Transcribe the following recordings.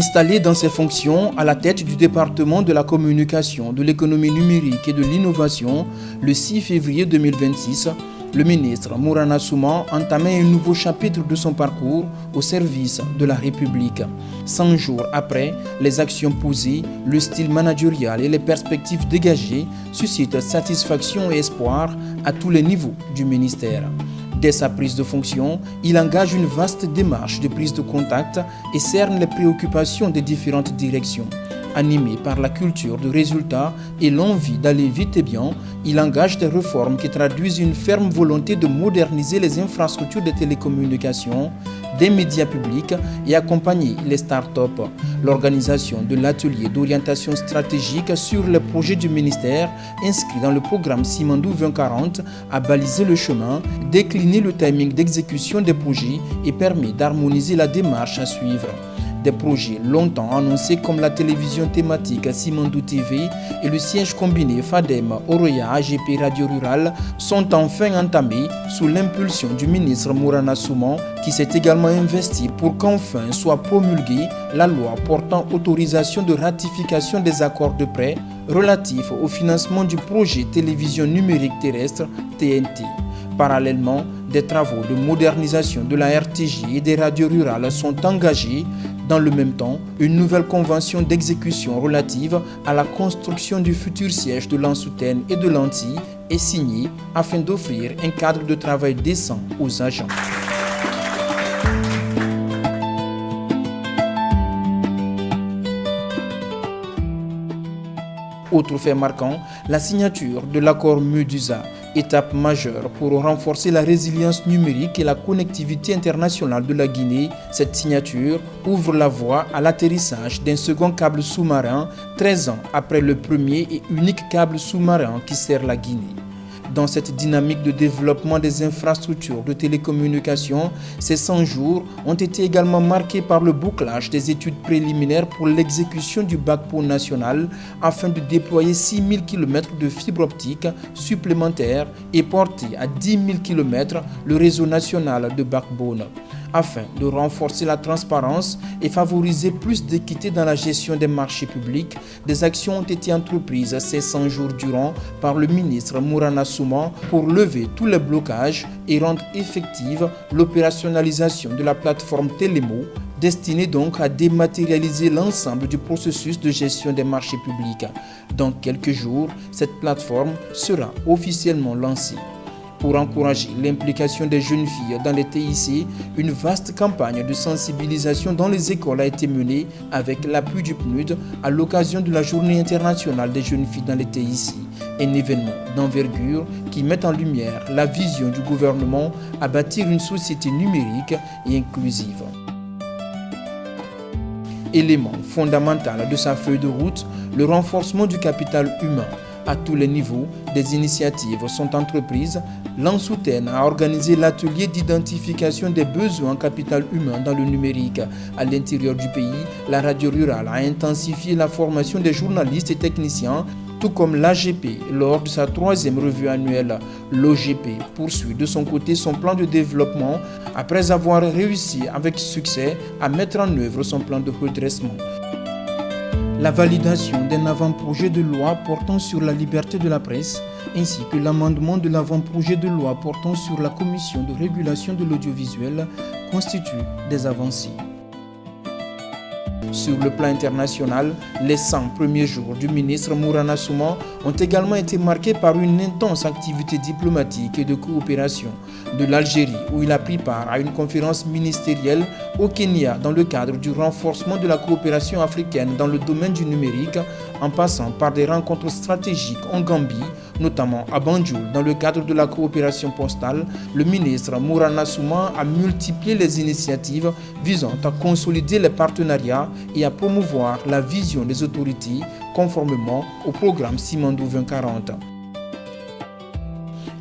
Installé dans ses fonctions à la tête du département de la communication, de l'économie numérique et de l'innovation, le 6 février 2026, le ministre Mourana Soumane entamait un nouveau chapitre de son parcours au service de la République. 100 jours après, les actions posées, le style managérial et les perspectives dégagées suscitent satisfaction et espoir à tous les niveaux du ministère. Dès sa prise de fonction, il engage une vaste démarche de prise de contact et cerne les préoccupations des différentes directions. Animé par la culture de résultats et l'envie d'aller vite et bien, il engage des réformes qui traduisent une ferme volonté de moderniser les infrastructures de télécommunications, des médias publics et accompagner les start-up. L'organisation de l'atelier d'orientation stratégique sur les projets du ministère inscrit dans le programme Simandou 2040 a balisé le chemin, décliné le timing d'exécution des projets et permis d'harmoniser la démarche à suivre. Des projets longtemps annoncés comme la télévision thématique Simandou TV et le siège combiné FADEM Oroya AGP Radio Rural sont enfin entamés sous l'impulsion du ministre Mourana Soumane qui s'est également investi pour qu'enfin soit promulguée la loi portant autorisation de ratification des accords de prêt relatifs au financement du projet télévision numérique terrestre TNT. Parallèlement, des travaux de modernisation de la RTJ et des radios rurales sont engagés. Dans le même temps, une nouvelle convention d'exécution relative à la construction du futur siège de l'Ansouten et de l'Antilles est signée afin d'offrir un cadre de travail décent aux agents. Autre fait marquant, la signature de l'accord MEDUSA, étape majeure pour renforcer la résilience numérique et la connectivité internationale de la Guinée. Cette signature ouvre la voie à l'atterrissage d'un second câble sous-marin 13 ans après le premier et unique câble sous-marin qui sert la Guinée. Dans cette dynamique de développement des infrastructures de télécommunications, ces 100 jours ont été également marqués par le bouclage des études préliminaires pour l'exécution du backbone national afin de déployer 6 000 km de fibre optique supplémentaires et porter à 10 000 km le réseau national de backbone. Afin de renforcer la transparence et favoriser plus d'équité dans la gestion des marchés publics, des actions ont été entreprises ces 100 jours durant par le ministre Mourana Soumane pour lever tous les blocages et rendre effective l'opérationnalisation de la plateforme Télémo, destinée donc à dématérialiser l'ensemble du processus de gestion des marchés publics. Dans quelques jours, cette plateforme sera officiellement lancée. Pour encourager l'implication des jeunes filles dans les TIC, une vaste campagne de sensibilisation dans les écoles a été menée avec l'appui du PNUD à l'occasion de la Journée internationale des jeunes filles dans les TIC, un événement d'envergure qui met en lumière la vision du gouvernement à bâtir une société numérique et inclusive. Élément fondamental de sa feuille de route, le renforcement du capital humain. À tous les niveaux, des initiatives sont entreprises. L'Ansouten a organisé l'atelier d'identification des besoins en capital humain dans le numérique. À l'intérieur du pays, la radio rurale a intensifié la formation des journalistes et techniciens, tout comme l'AGP lors de sa 3e revue annuelle. L'OGP poursuit de son côté son plan de développement après avoir réussi avec succès à mettre en œuvre son plan de redressement. La validation d'un avant-projet de loi portant sur la liberté de la presse ainsi que l'amendement de l'avant-projet de loi portant sur la commission de régulation de l'audiovisuel constituent des avancées. Sur le plan international, les 100 premiers jours du ministre Mourana Soumane ont également été marqués par une intense activité diplomatique et de coopération. De l'Algérie, où il a pris part à une conférence ministérielle, au Kenya dans le cadre du renforcement de la coopération africaine dans le domaine du numérique, en passant par des rencontres stratégiques en Gambie, notamment à Banjul dans le cadre de la coopération postale, le ministre Mourana Soumane a multiplié les initiatives visant à consolider les partenariats et à promouvoir la vision des autorités conformément au programme Simandou 2040.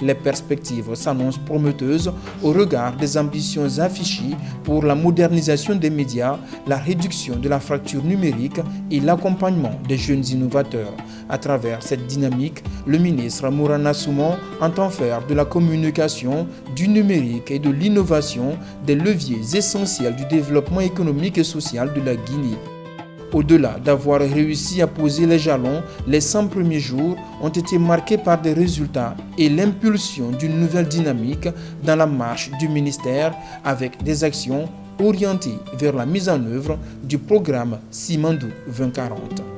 Les perspectives s'annoncent prometteuses au regard des ambitions affichées pour la modernisation des médias, la réduction de la fracture numérique et l'accompagnement des jeunes innovateurs. À travers cette dynamique, le ministre Mourana Soumane entend faire de la communication, du numérique et de l'innovation des leviers essentiels du développement économique et social de la Guinée. Au-delà d'avoir réussi à poser les jalons, les 100 premiers jours ont été marqués par des résultats et l'impulsion d'une nouvelle dynamique dans la marche du ministère avec des actions orientées vers la mise en œuvre du programme Simandou 2040.